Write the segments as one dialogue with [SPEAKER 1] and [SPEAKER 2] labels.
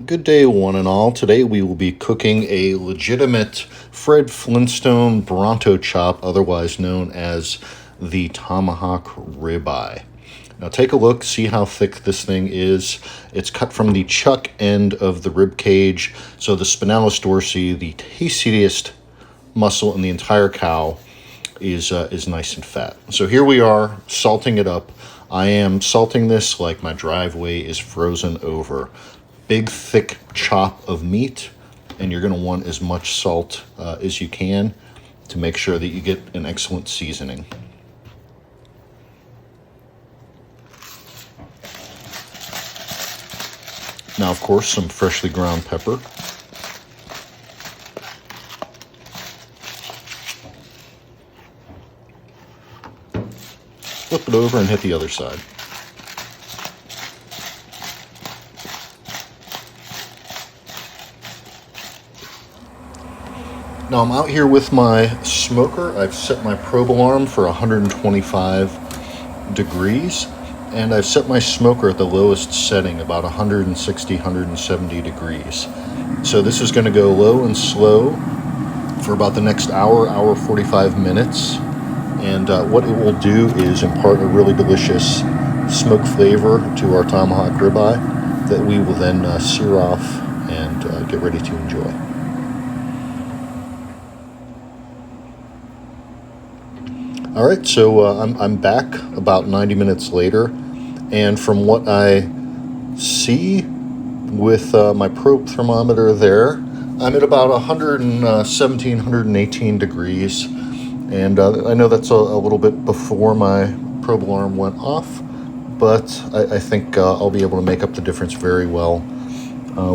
[SPEAKER 1] Good day, one and all. Today we will be cooking a legitimate Fred Flintstone Bronto chop, otherwise known as the Tomahawk Ribeye. Now take a look, see how thick this thing is. It's cut from the chuck end of the rib cage, so the spinalis dorsi, the tastiest muscle in the entire cow, is nice and fat. So here we are, salting it up. I am salting this like my driveway is frozen over. Big, thick chop of meat, and you're going to want as much salt as you can to make sure that you get an excellent seasoning. Now, of course, some freshly ground pepper. Flip it over and hit the other side. Now I'm out here with my smoker. I've set my probe alarm for 125 degrees, and I've set my smoker at the lowest setting, about 160, 170 degrees. So this is going to go low and slow for about the next hour 45 minutes. And what it will do is impart a really delicious smoke flavor to our tomahawk ribeye that we will then sear off and get ready to enjoy. All right, so I'm back about 90 minutes later, and from what I see with my probe thermometer there, I'm at about 117, 118 degrees. And I know that's a little bit before my probe alarm went off, but I think I'll be able to make up the difference very well.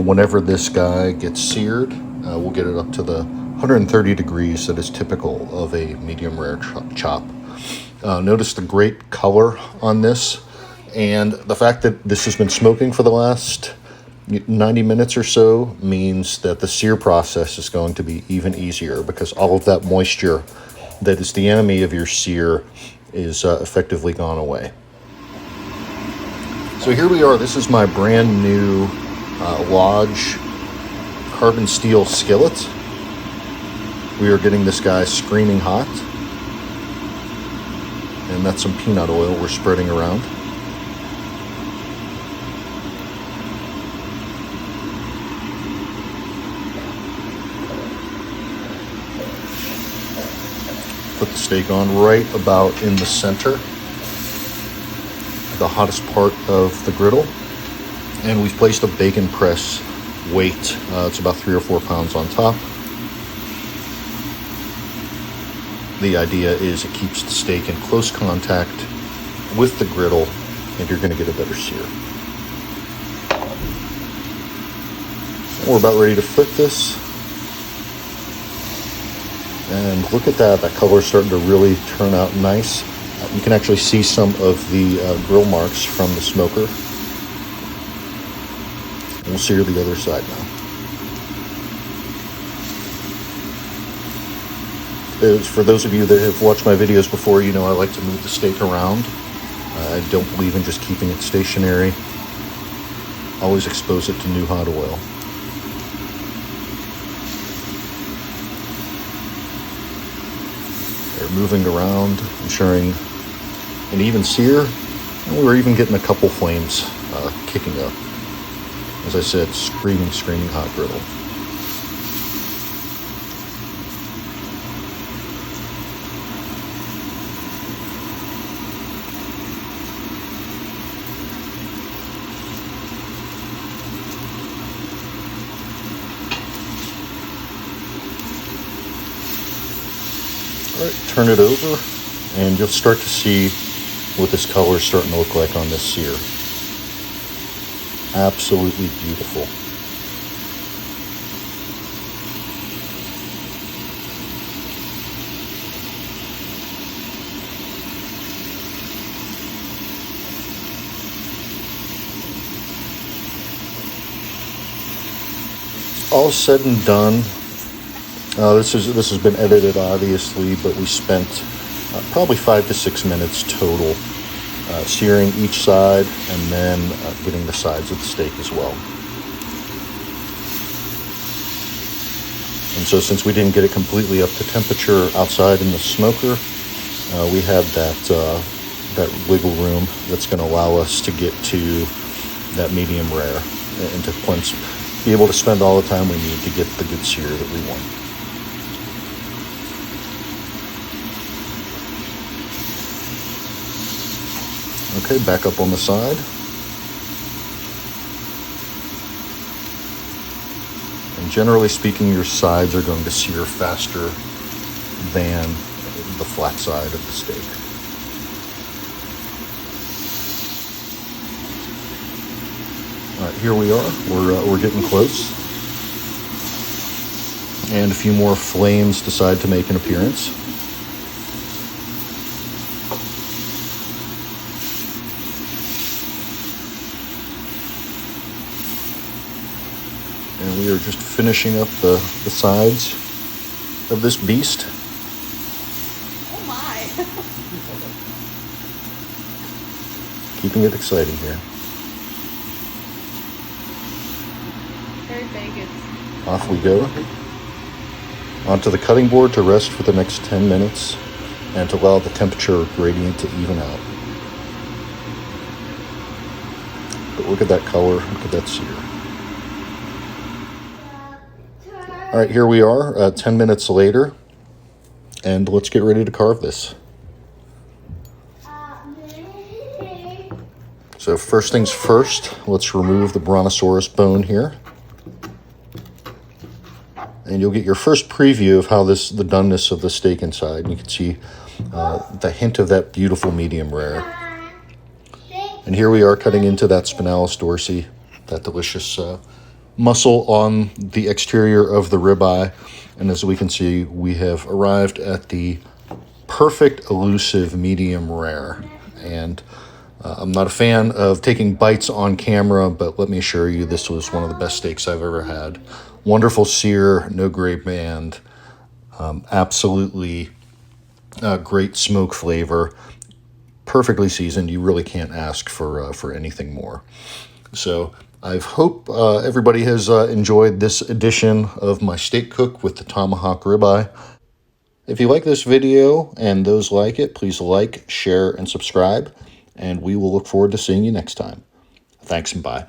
[SPEAKER 1] Whenever this guy gets seared, we'll get it up to the 130 degrees that is typical of a medium rare chop. Notice the great color on this, and the fact that this has been smoking for the last 90 minutes or so means that the sear process is going to be even easier, because all of that moisture that is the enemy of your sear is effectively gone away. So here we are. This is my brand new Lodge carbon steel skillet. We are getting this guy screaming hot, and that's some peanut oil we're spreading around. Put the steak on right about in the center, the hottest part of the griddle, and we've placed a bacon press weight. It's about 3 or 4 pounds on top. The idea is it keeps the steak in close contact with the griddle, and you're going to get a better sear. We're about ready to flip this. And look at that, color is starting to really turn out nice. You can actually see some of the grill marks from the smoker. We'll sear the other side now. For those of you that have watched my videos before, you know I like to move the steak around. I don't believe in just keeping it stationary. Always expose it to new hot oil. They're moving around, ensuring an even sear, and we're even getting a couple flames kicking up. As I said, screaming hot griddle. All right, turn it over, and you'll start to see what this color is starting to look like on this sear. Absolutely beautiful. All said and done, this has been edited, obviously, but we spent probably 5 to 6 minutes total searing each side and then getting the sides of the steak as well. And so since we didn't get it completely up to temperature outside in the smoker, we had that wiggle room that's going to allow us to get to that medium rare and to be able to spend all the time we need to get the good sear that we want. Okay, back up on the side. And generally speaking, your sides are going to sear faster than the flat side of the steak. All right, here we are. We're getting close. And a few more flames decide to make an appearance. And we are just finishing up the sides of this beast.
[SPEAKER 2] Oh my!
[SPEAKER 1] Keeping it exciting here.
[SPEAKER 2] Very Vegas.
[SPEAKER 1] Off we go. Onto the cutting board to rest for the next 10 minutes and to allow the temperature gradient to even out. But look at that color, look at that sear. All right, here we are, 10 minutes later, and let's get ready to carve this. So first things first, let's remove the brontosaurus bone here. And you'll get your first preview of how the doneness of the steak inside. And you can see the hint of that beautiful medium rare. And here we are cutting into that spinalis dorsi, that delicious muscle on the exterior of the ribeye. And as we can see, we have arrived at the perfect elusive medium rare. And I'm not a fan of taking bites on camera, but let me assure you, this was one of the best steaks I've ever had. Wonderful sear, no gray band, absolutely great smoke flavor, perfectly seasoned. You really can't ask for anything more. So I hope everybody has enjoyed this edition of my Steak Cook with the Tomahawk Ribeye. If you like this video and those like it, please like, share, and subscribe. And we will look forward to seeing you next time. Thanks and bye.